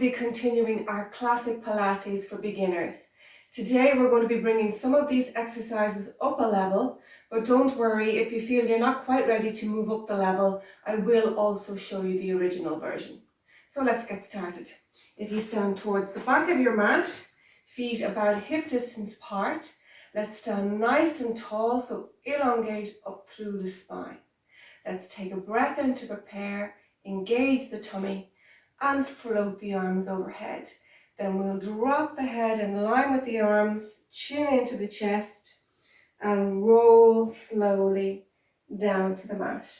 be continuing our classic Pilates for beginners. Today we're going to be bringing some of these exercises up a level, but don't worry if you feel you're not quite ready to move up the level, I will also show you the original version. So let's get started. If you stand towards the back of your mat, feet about hip distance apart, let's stand nice and tall, so elongate up through the spine. Let's take a breath in to prepare, engage the tummy and float the arms overhead. Then we'll drop the head in line with the arms, chin into the chest and roll slowly down to the mat.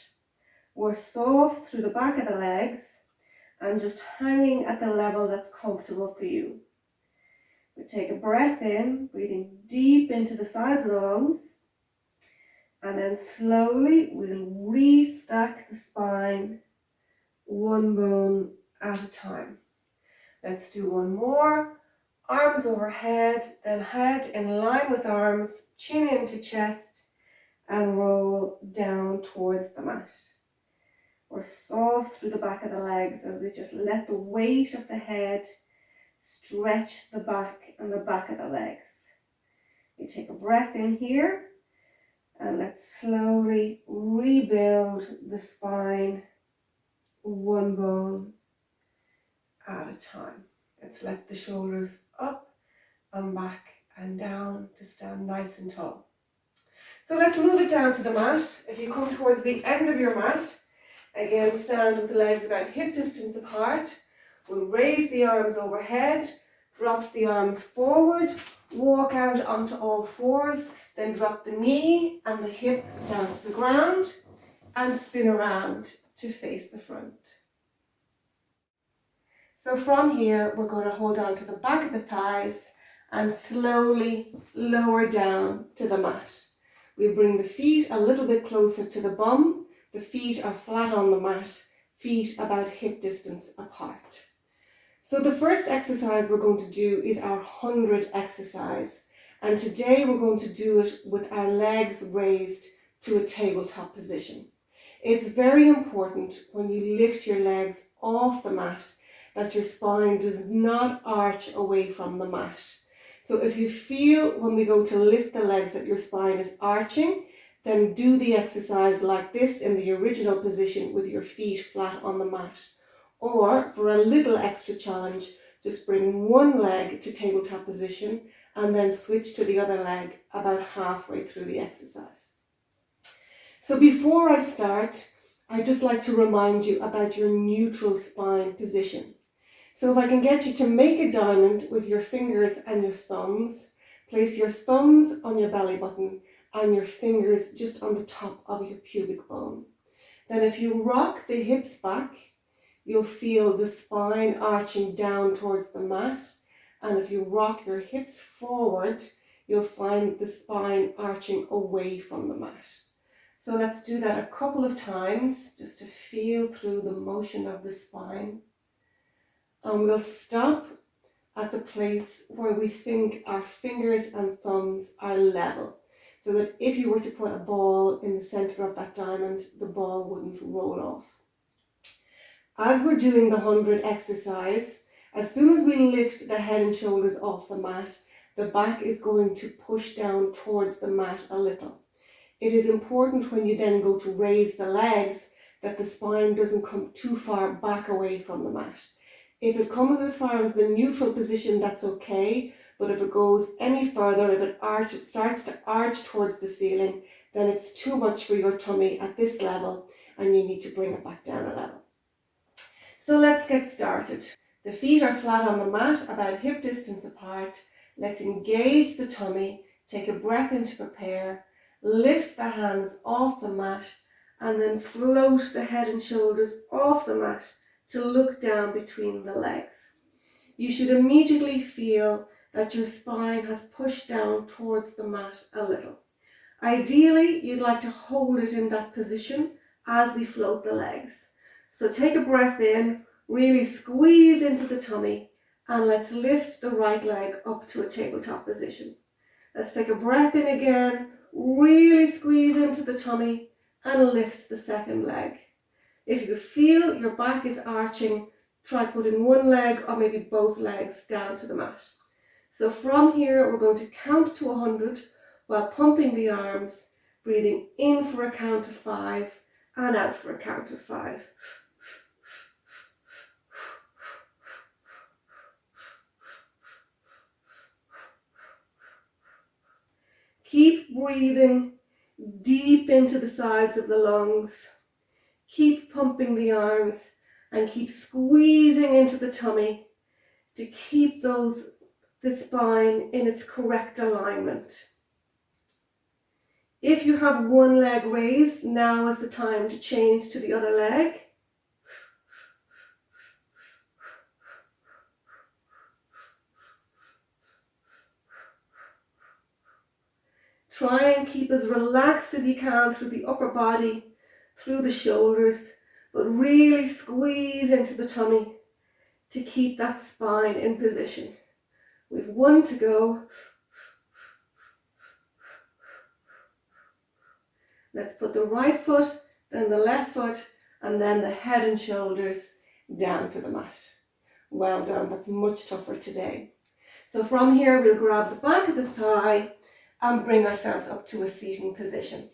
We're soft through the back of the legs and just hanging at the level that's comfortable for you. We take a breath in, breathing deep into the sides of the lungs, and then slowly we'll restack the spine one bone at a time. Let's do one more. Arms overhead, then head in line with arms, chin into chest, and roll down towards the mat. We're soft through the back of the legs as we just let the weight of the head stretch the back and the back of the legs. We take a breath in here, and let's slowly rebuild the spine one bone at a time. Let's lift the shoulders up and back and down to stand nice and tall. So let's move it down to the mat. If you come towards the end of your mat, again stand with the legs about hip distance apart. We'll raise the arms overhead, drop the arms forward, walk out onto all fours, then drop the knee and the hip down to the ground and spin around to face the front. So from here, we're going to hold on to the back of the thighs and slowly lower down to the mat. We bring the feet a little bit closer to the bum. The feet are flat on the mat, feet about hip distance apart. So the first exercise we're going to do is our 100 exercise. And today we're going to do it with our legs raised to a tabletop position. It's very important when you lift your legs off the mat that your spine does not arch away from the mat. So if you feel when we go to lift the legs that your spine is arching, then do the exercise like this in the original position with your feet flat on the mat. Or for a little extra challenge, just bring one leg to tabletop position and then switch to the other leg about halfway through the exercise. So before I start, I'd just like to remind you about your neutral spine position. So if I can get you to make a diamond with your fingers and your thumbs, place your thumbs on your belly button and your fingers just on the top of your pubic bone. Then if you rock the hips back, you'll feel the spine arching down towards the mat. And if you rock your hips forward, you'll find the spine arching away from the mat. So let's do that a couple of times just to feel through the motion of the spine. And we'll stop at the place where we think our fingers and thumbs are level. So that if you were to put a ball in the center of that diamond, the ball wouldn't roll off. As we're doing the 100 exercise, as soon as we lift the head and shoulders off the mat, the back is going to push down towards the mat a little. It is important when you then go to raise the legs that the spine doesn't come too far back away from the mat. If it comes as far as the neutral position, that's okay. But if it goes any further, if it starts to arch towards the ceiling, then it's too much for your tummy at this level and you need to bring it back down a level. So let's get started. The feet are flat on the mat, about hip distance apart. Let's engage the tummy, take a breath in to prepare, lift the hands off the mat and then float the head and shoulders off the mat to look down between the legs. You should immediately feel that your spine has pushed down towards the mat a little. Ideally, you'd like to hold it in that position as we float the legs. So take a breath in, really squeeze into the tummy, and let's lift the right leg up to a tabletop position. Let's take a breath in again, really squeeze into the tummy, and lift the second leg. If you feel your back is arching, try putting one leg or maybe both legs down to the mat. So from here, we're going to count to 100 while pumping the arms, breathing in for a count of 5 and out for a count of 5. Keep breathing deep into the sides of the lungs. Keep pumping the arms and keep squeezing into the tummy to keep the spine in its correct alignment. If you have one leg raised, now is the time to change to the other leg. Try and keep as relaxed as you can through the upper body, through the shoulders, but really squeeze into the tummy to keep that spine in position. We've 1 to go. Let's put the right foot, then the left foot, and then the head and shoulders down to the mat. Well done, that's much tougher today. So from here, we'll grab the back of the thigh and bring ourselves up to a seating position.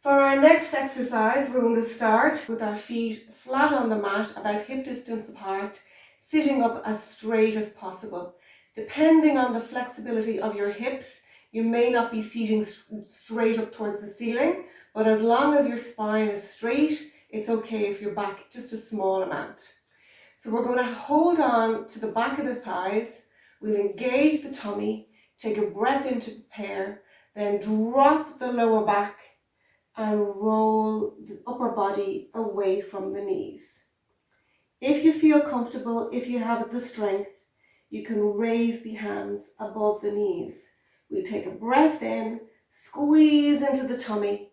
For our next exercise, we're going to start with our feet flat on the mat, about hip distance apart, sitting up as straight as possible. Depending on the flexibility of your hips, you may not be seating straight up towards the ceiling, but as long as your spine is straight, it's okay if you're back just a small amount. So we're going to hold on to the back of the thighs. We'll engage the tummy, take a breath in to prepare, then drop the lower back and roll the upper body away from the knees. If you feel comfortable, if you have the strength, you can raise the hands above the knees. We'll take a breath in, squeeze into the tummy,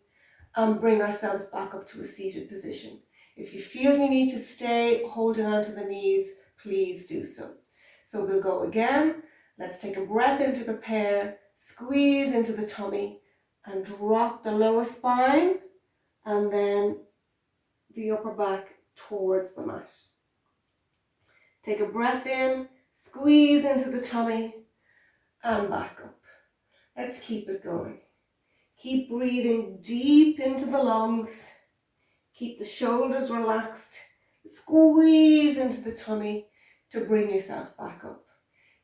and bring ourselves back up to a seated position. If you feel you need to stay holding on to the knees, please do so. So we'll go again. Let's take a breath in to prepare, squeeze into the tummy, and drop the lower spine, and then the upper back towards the mat. Take a breath in, squeeze into the tummy, and back up. Let's keep it going. Keep breathing deep into the lungs. Keep the shoulders relaxed. Squeeze into the tummy to bring yourself back up.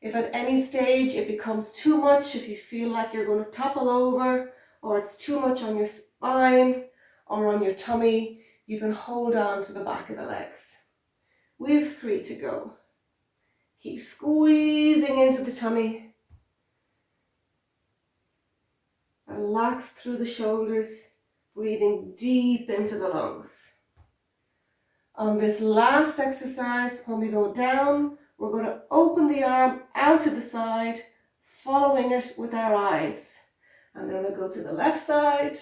If at any stage it becomes too much, if you feel like you're going to topple over, or it's too much on your spine or on your tummy, you can hold on to the back of the legs. We have 3 to go. Keep squeezing into the tummy. Relax through the shoulders, breathing deep into the lungs. On this last exercise, when we go down, we're going to open the arm out to the side, following it with our eyes. And then we'll go to the left side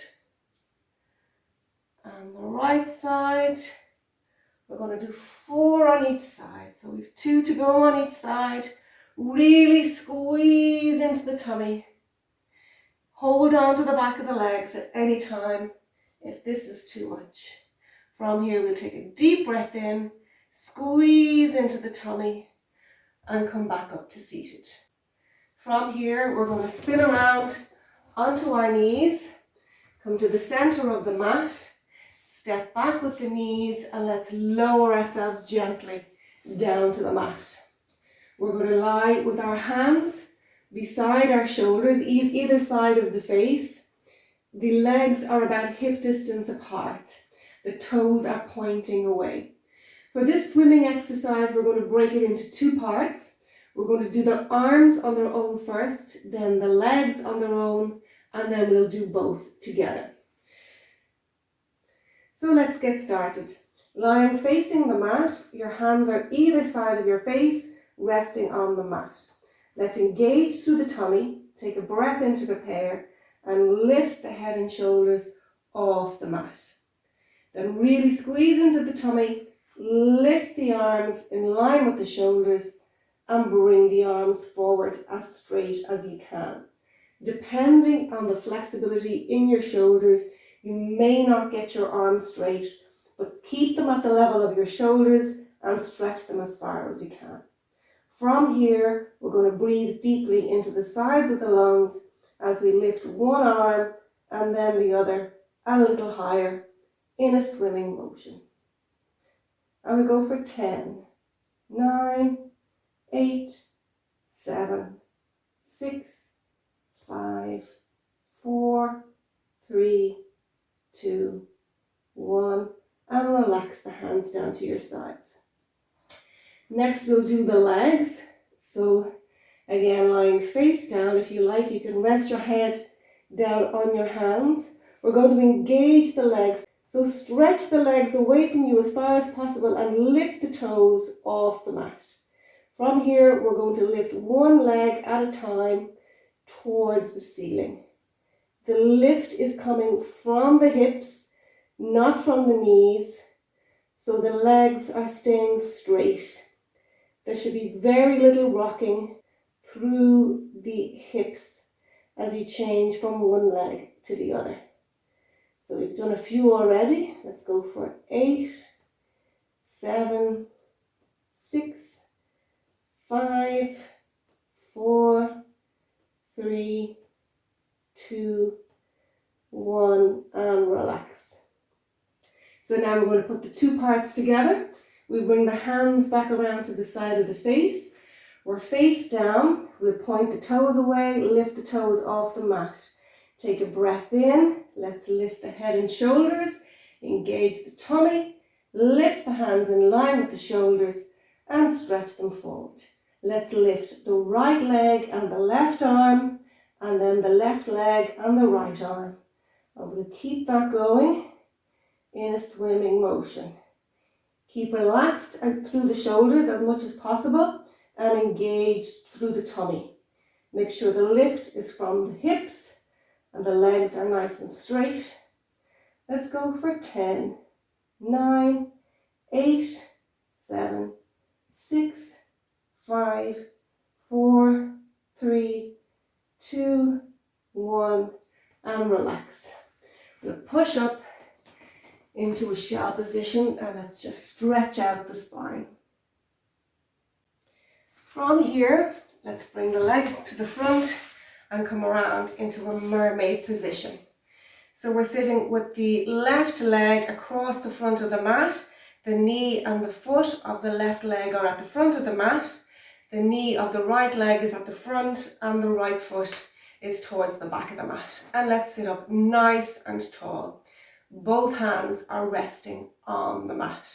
and the right side. We're going to do 4 on each side. So we've 2 to go on each side. Really squeeze into the tummy. Hold on to the back of the legs at any time if this is too much. From here, we'll take a deep breath in, squeeze into the tummy, and come back up to seated. From here, we're going to spin around onto our knees, come to the center of the mat, step back with the knees, and let's lower ourselves gently down to the mat. We're going to lie with our hands beside our shoulders, either side of the face. The legs are about hip distance apart. The toes are pointing away. For this swimming exercise, we're going to break it into 2 parts. We're going to do the arms on their own first, then the legs on their own, and then we'll do both together. So let's get started. Lying facing the mat, your hands are either side of your face, resting on the mat. Let's engage through the tummy, take a breath in to prepare, and lift the head and shoulders off the mat. Then really squeeze into the tummy, lift the arms in line with the shoulders, and bring the arms forward as straight as you can. Depending on the flexibility in your shoulders, you may not get your arms straight, but keep them at the level of your shoulders and stretch them as far as we can. From here, we're going to breathe deeply into the sides of the lungs as we lift one arm and then the other a little higher in a swimming motion. And we go for 10, 9, 8, 7, 6, 5, 4, 3, 2, 1, and relax the hands down to your sides. Next we'll do the legs. So again, lying face down, if you like, you can rest your head down on your hands. We're going to engage the legs. So stretch the legs away from you as far as possible and lift the toes off the mat. From here, we're going to lift one leg at a time towards the ceiling. The lift is coming from the hips, not from the knees, so the legs are staying straight. There should be very little rocking through the hips as you change from one leg to the other. So we've done a few already. Let's go for 8, 7, 6, 5, 4, 3, 2, 1, and relax. So now we're going to put the two parts together. We bring the hands back around to the side of the face. We're face down. We'll point the toes away, lift the toes off the mat. Take a breath in. Let's lift the head and shoulders. Engage the tummy. Lift the hands in line with the shoulders and stretch them forward. Let's lift the right leg and the left arm, and then the left leg and the right arm. And we'll keep that going in a swimming motion. Keep relaxed through the shoulders as much as possible and engaged through the tummy. Make sure the lift is from the hips and the legs are nice and straight. Let's go for 10, 9, 8, 7, 6, 5, 4, 3, 2, 1, and relax. We'll push up into a shell position and let's just stretch out the spine. From here, let's bring the leg to the front and come around into a mermaid position. So we're sitting with the left leg across the front of the mat. The knee and the foot of the left leg are at the front of the mat. The knee of the right leg is at the front and the right foot is towards the back of the mat. And let's sit up nice and tall. Both hands are resting on the mat.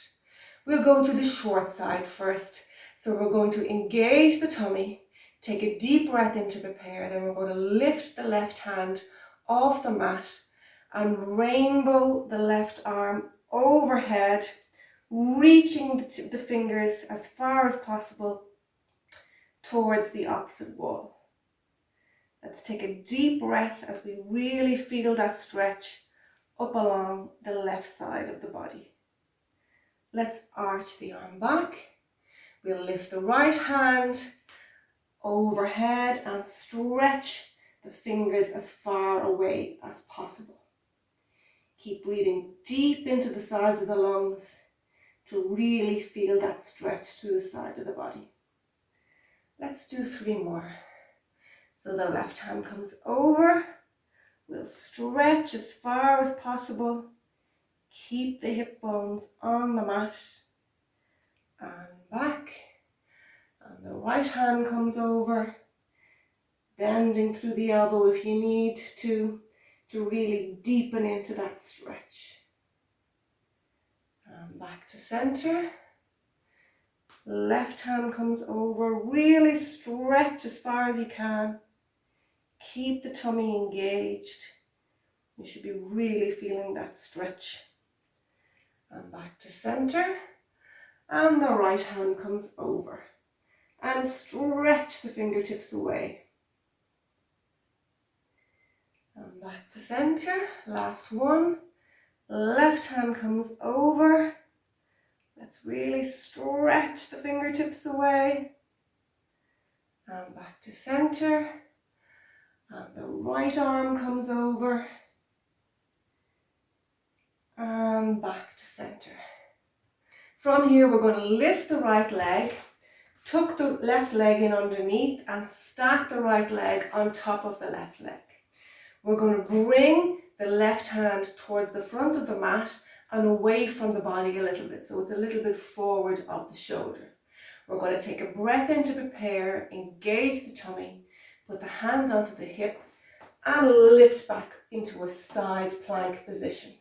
We'll go to the short side first. So we're going to engage the tummy, take a deep breath in to prepare, then we're going to lift the left hand off the mat and rainbow the left arm overhead, reaching the fingers as far as possible towards the opposite wall. Let's take a deep breath as we really feel that stretch up along the left side of the body. Let's arch the arm back. We'll lift the right hand overhead and stretch the fingers as far away as possible. Keep breathing deep into the sides of the lungs to really feel that stretch through the side of the body. Let's do 3 more. So the left hand comes over. We'll stretch as far as possible. Keep the hip bones on the mat and back. And the right hand comes over, bending through the elbow if you need to really deepen into that stretch. And back to center. Left hand comes over, really stretch as far as you can. Keep the tummy engaged. You should be really feeling that stretch. And back to center. And the right hand comes over. And stretch the fingertips away. And back to center. Last one. Left hand comes over. Let's really stretch the fingertips away. And back to center. And the right arm comes over. And back to center. From here, we're going to lift the right leg, tuck the left leg in underneath and stack the right leg on top of the left leg. We're going to bring the left hand towards the front of the mat and away from the body a little bit, so it's a little bit forward of the shoulder. We're going to take a breath in to prepare, engage the tummy, put the hand onto the hip and lift back into a side plank position.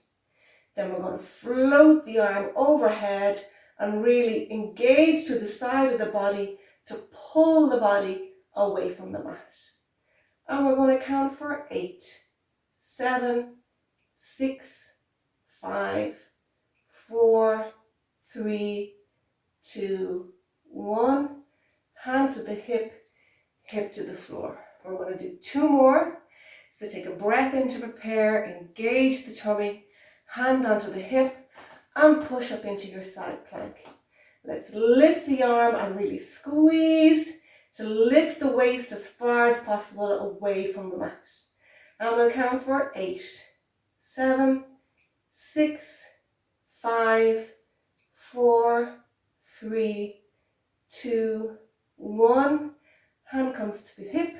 Then we're going to float the arm overhead and really engage to the side of the body to pull the body away from the mat. And we're going to count for 8, 7, 6, 5, 4, 3, 2, 1. Hand to the hip, hip to the floor. We're going to do 2 more. So take a breath in to prepare, engage the tummy, hand onto the hip and push up into your side plank. Let's lift the arm and really squeeze to lift the waist as far as possible away from the mat. And we'll count for 8, 7, 6, 5, 4, 3, 2, 1. Hand comes to the hip,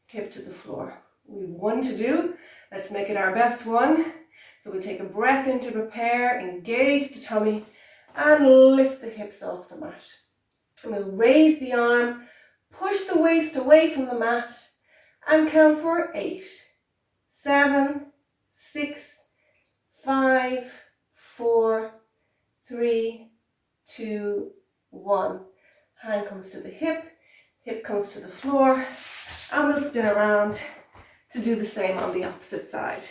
hip to the floor. We've 1 to do. Let's make it our best one. So we take a breath in to prepare, engage the tummy and lift the hips off the mat. And we'll raise the arm, push the waist away from the mat and count for 8, 7, 6, 5, 4, 3, 2, 1. Hand comes to the hip, hip comes to the floor, and we'll spin around to do the same on the opposite side.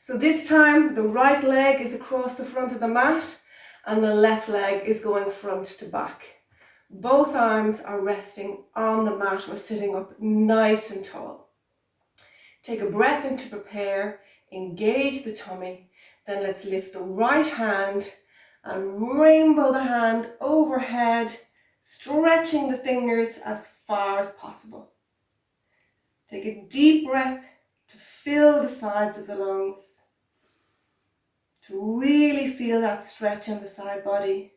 So this time the right leg is across the front of the mat and the left leg is going front to back. Both arms are resting on the mat. We're sitting up nice and tall. Take a breath in to prepare, engage the tummy. Then let's lift the right hand and rainbow the hand overhead, stretching the fingers as far as possible. Take a deep breath to fill the sides of the lungs, to really feel that stretch in the side body.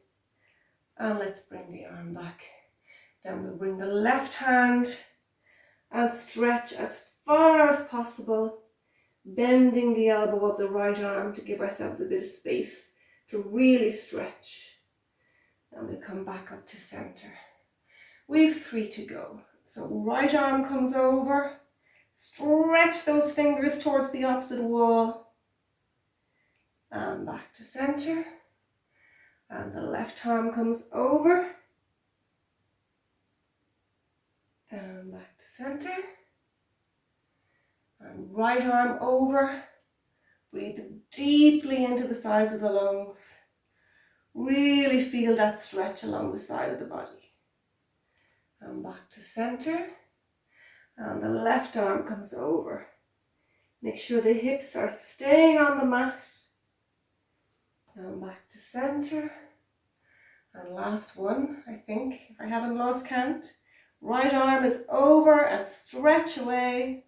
And let's bring the arm back. Then we'll bring the left hand and stretch as far as possible, bending the elbow of the right arm to give ourselves a bit of space to really stretch. And we'll come back up to center. We've 3 to go. So right arm comes over, stretch those fingers towards the opposite wall and back to center. And the left arm comes over and back to center. And right arm over. Breathe deeply into the sides of the lungs. Really feel that stretch along the side of the body. And back to center. And the left arm comes over. Make sure the hips are staying on the mat. And back to center. And last one, I think, if I haven't lost count. Right arm is over and stretch away.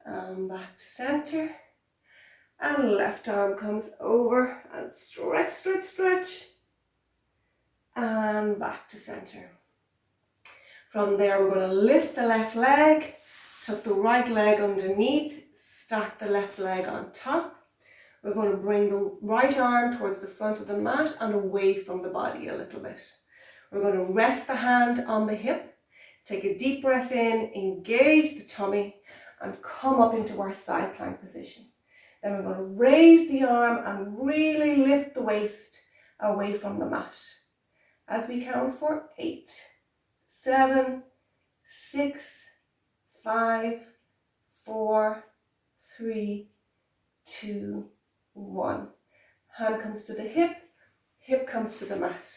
And back to center. And left arm comes over and stretch, stretch, stretch. And back to center. From there, we're going to lift the left leg, tuck the right leg underneath, stack the left leg on top. We're going to bring the right arm towards the front of the mat and away from the body a little bit. We're going to rest the hand on the hip, take a deep breath in, engage the tummy and come up into our side plank position. Then we're going to raise the arm and really lift the waist away from the mat. As we count for 8, 7, 6, 5, 4, 3, 2, 1. Hand comes to the hip, hip comes to the mat.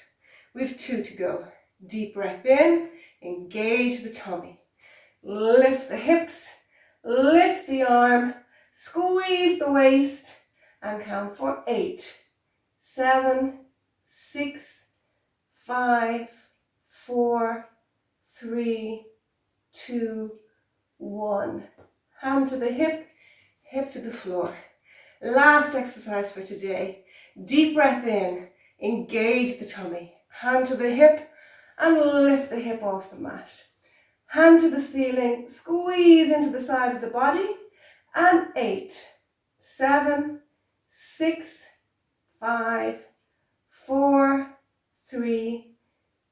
We've 2 to go. Deep breath in, engage the tummy. Lift the hips, lift the arm, squeeze the waist and count for 8, 7, 6, 5, 4, 3, 2, 1. Hand to the hip, hip to the floor. Last exercise for today. Deep breath in, Engage the tummy. Hand to the hip and lift the hip off the mat. Hand to the ceiling, squeeze into the side of the body. And 8, 7, 6, 5, 4, 3,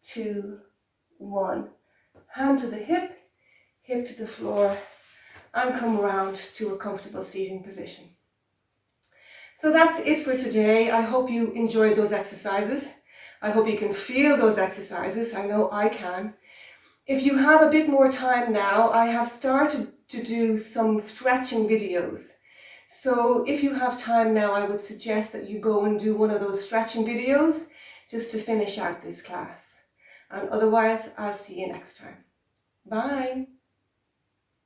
2, 1. Hand to the hip, hip to the floor, and come round to a comfortable seating position. So that's it for today. I hope you enjoyed those exercises. I hope you can feel those exercises. I know I can. If you have a bit more time now, I have started to do some stretching videos. So if you have time now, I would suggest that you go and do one of those stretching videos just to finish out this class. And otherwise, I'll see you next time. Bye.